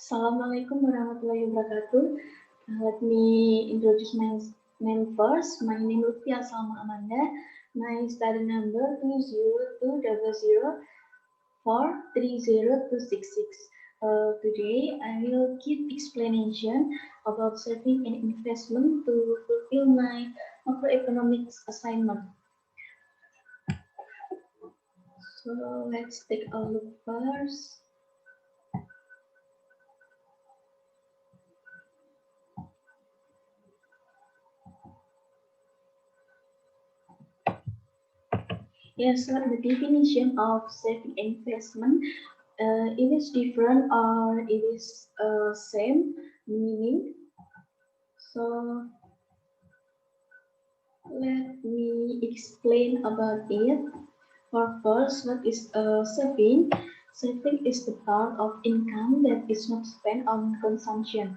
Assalamualaikum warahmatullahi wabarakatuh. Let me introduce my name first. My name is Luthfia Salma Amanda. My study number 20200430266. Today I will give explanation about saving and investment to fulfill my macroeconomics assignment. So let's take a look first. Yes, so the definition of saving investment, it is different or it is same meaning. So let me explain about it. First, what is saving? Saving is the part of income that is not spent on consumption.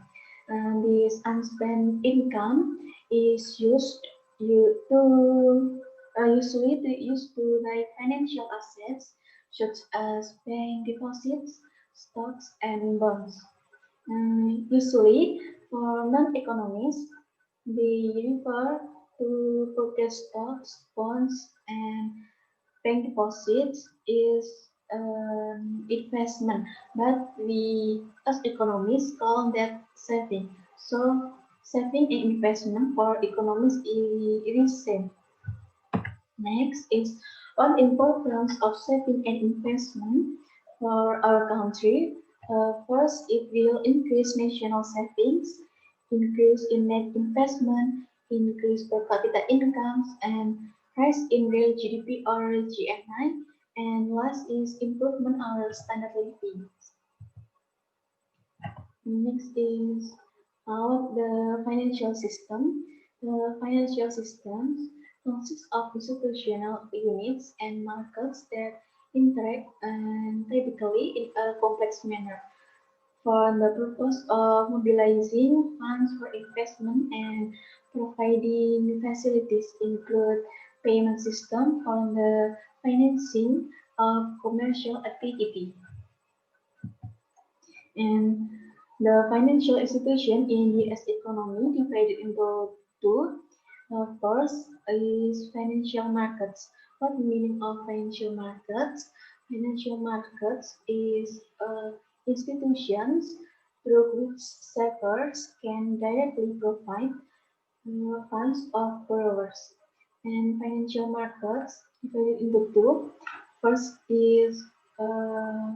And this unspent income is used to like financial assets such as bank deposits, stocks, and bonds. Usually, for non-economists, they refer to purchase stocks, bonds, and bank deposits is investment, but we as economists call that saving. So saving and investment for economists is same. Next is on importance of saving and investment for our country. First, it will increase national savings, increase in net investment, increase per capita incomes, and rise in real GDP or GNI. And last is improvement our standard living. Next is about the financial system. The financial systems consists of institutional units and markets that interact and typically in a complex manner for the purpose of mobilizing funds for investment and providing facilities include payment system for the financing of commercial activity. And the financial institution in the US economy divided into two. First is financial markets. What the meaning of financial markets? Financial markets is institutions through which savers can directly provide funds of borrowers. And financial markets divided into two. First is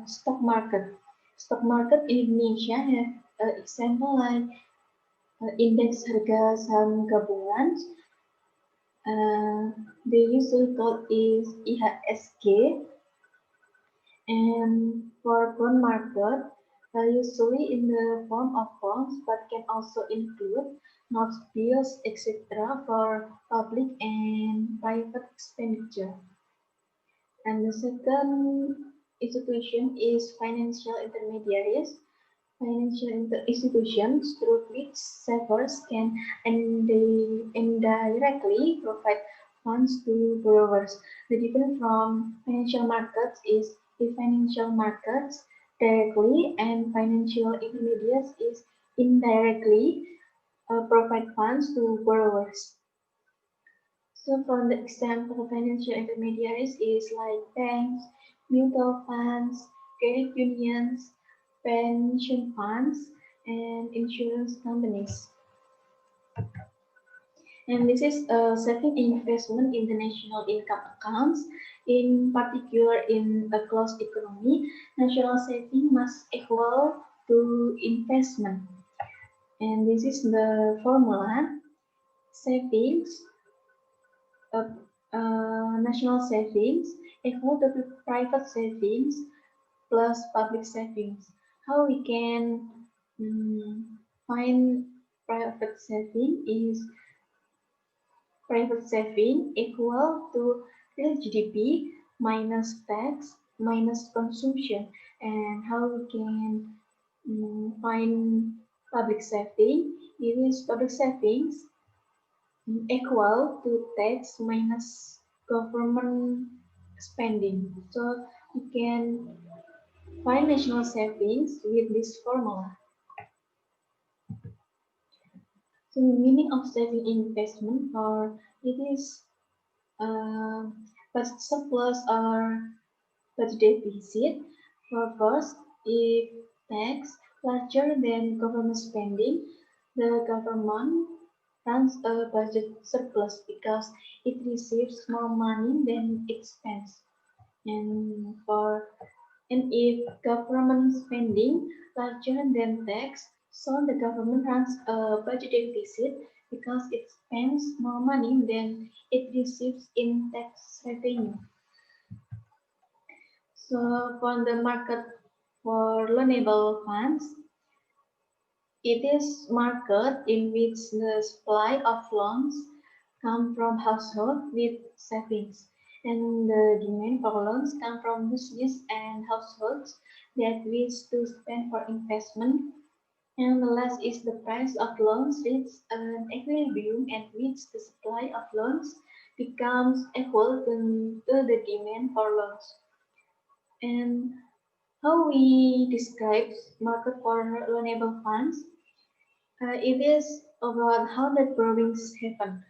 stock market. Stock market in Indonesia have example like indeks harga saham gabungan. They usually call is IHSG. And for bond market, usually in the form of bonds, but can also include notes, bills, etc. for public and private expenditure. And the second institution is financial intermediaries. Institutions through which savers can indirectly provide funds to borrowers. The difference from financial markets is the financial markets directly and financial intermediaries is indirectly provide funds to borrowers. So for the example, financial intermediaries is like banks, mutual funds, credit unions, pension funds, and insurance companies. And this is saving investment in the national income accounts. In particular, in a closed economy, national saving must equal to investment. And this is the formula. Savings uh, national savings equal to private savings plus public savings. How we can find private saving is private saving equal to real GDP minus tax minus consumption. And how we can find public saving? It is public savings equal to tax minus government spending. So we can Find national savings with this formula. So the meaning of saving investment or it is budget surplus or budget deficit. For first, if tax larger than government spending, the government runs a budget surplus because it receives more money than it spends. And for and if government spending larger than tax, so the government runs a budget deficit because it spends more money than it receives in tax revenue. So for the market for loanable funds, it is market in which the supply of loans come from households with savings, and the demand for loans come from business and households that wish to spend for investment. And the last is the price of loans reaches an equilibrium at which the supply of loans becomes equal to the demand for loans. And how we describe market for loanable funds? It is about how the borrowings happen.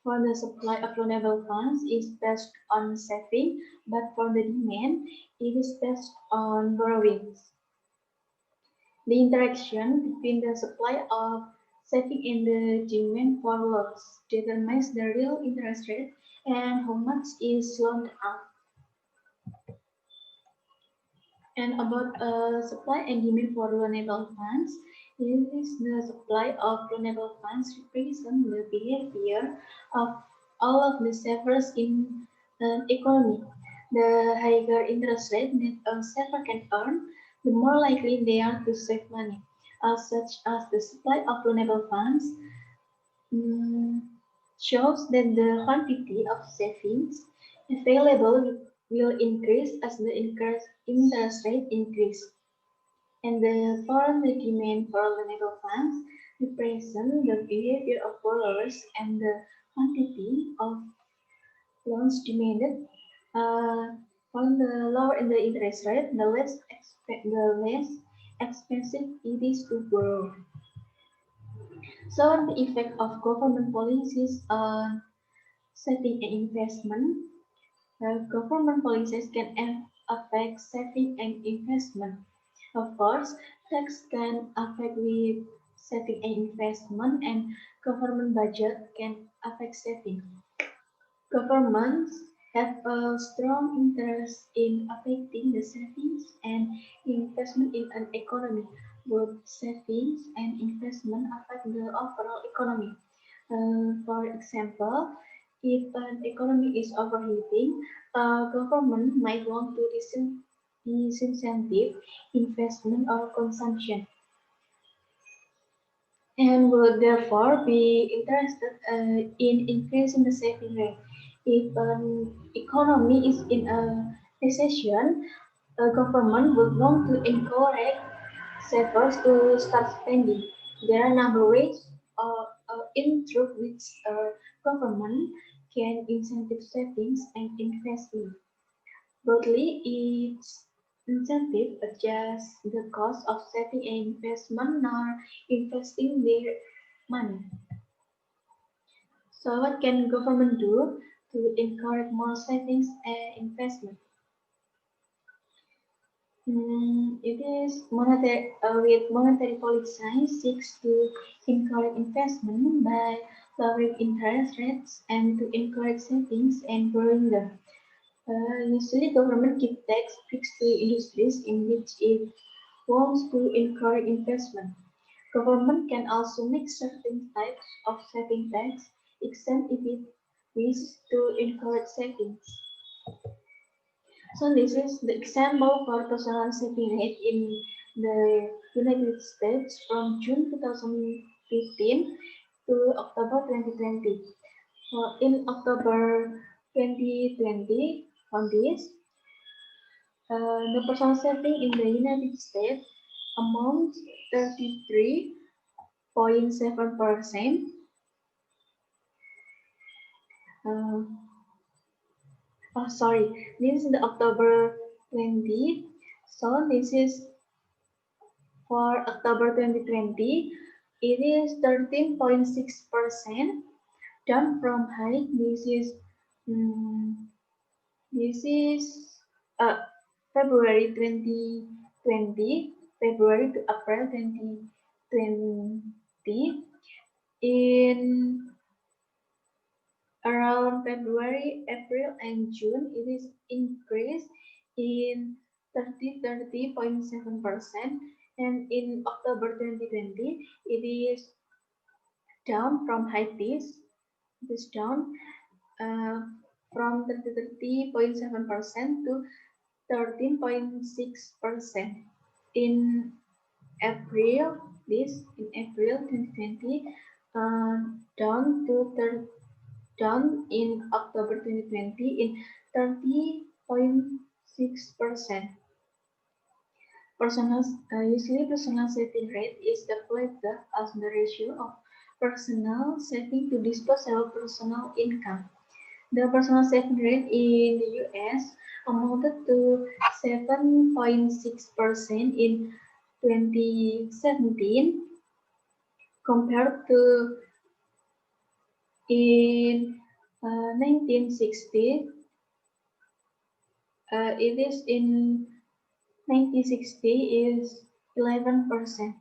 For the supply of loanable funds is based on saving, but for the demand, it is based on borrowings. The interaction between the supply of saving and the demand for loans determines the real interest rate and how much is loaned out. And about supply and demand for loanable funds, it is the supply of loanable funds represent the behavior of all of the savers in an economy. The higher interest rate that a saver can earn, the more likely they are to save money. As such as the supply of loanable funds mm, shows that the quantity of savings available will increase as the interest rate increase, and the foreign demand for loanable funds represent the behavior of borrowers and the quantity of loans demanded. On the lower in the interest rate, the less expensive it is to borrow. So the effect of government policies on saving and investment. Government policies can affect saving and investment. Of course, tax can affect with saving and investment, and government budget can affect saving. Governments have a strong interest in affecting the savings and investment in an economy. Both savings and investment affect the overall economy. For example, if an economy is overheating, a government might want to disincentive investment or consumption and would therefore be interested in increasing the saving rate. If an economy is in a recession, a government would want to encourage savers to start spending. There are a number of ways in through which a government can incentive savings and investment. Broadly, its incentive adjusts the cost of saving and investment nor investing their money. So what can government do to encourage more savings and investment? It is with monetary policy seeks to encourage investment by lowering interest rates and to encourage savings and growing them. Usually, government gives tax breaks to industries in which it wants to encourage investment. Government can also make certain types of saving tax exempt if it wishes to encourage savings. So this is the example for personal saving rate in the United States from June 2015 to October 2020. In October 2020, on this, the personal saving in the United States amounts 33.7%. Uh, sorry, this is the October 20. So this is for October 2020. It is 13.6% down from high. Mm, this is uh, February 2020, February to April 2020. In around February, April, and June, it is increased in 30.7%, and in October 2020, it is down from high teens. It is down uh, from 30.7% to 13.6%. In April, in April 2020, down to down in October 2020 in 30.6%. Usually personal saving rate is calculated as the ratio of personal saving to disposable personal income. The personal saving rate in the US amounted to 7.6% in 2017 compared to in 1960. It is in 1960 is 11%.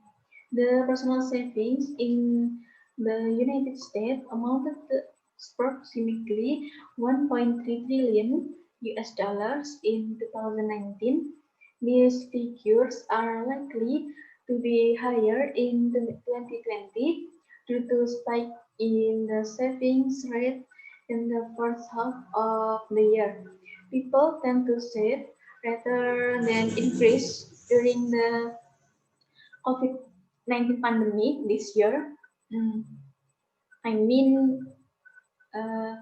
The personal savings in the United States amounted to approximately 1.3 trillion US dollars in 2019. These figures are likely to be higher in 2020 due to spike in the savings rate in the first half of the year. People tend to save rather than increase during the COVID-19 pandemic this year. Mm, I mean, uh,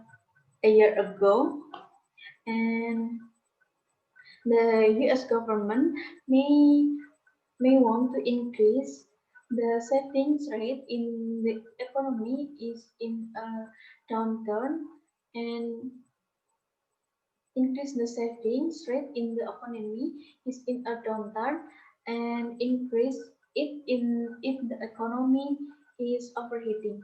a year ago, and the U.S. government may want to increase the savings rate in the economy is in a downturn and increase the savings rate in the economy is in a downturn and increase it in if the economy is overheating.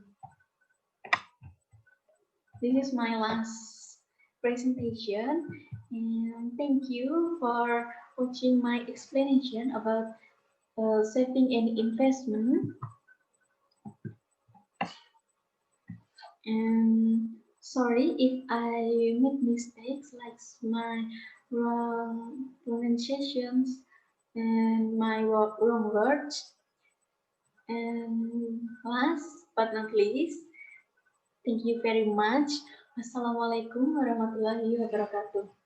This is my last presentation and thank you for watching my explanation about saving and investment. And sorry if I make mistakes like my wrong pronunciations and my wrong words. And last but not least, thank you very much. Wassalamualaikum warahmatullahi wabarakatuh.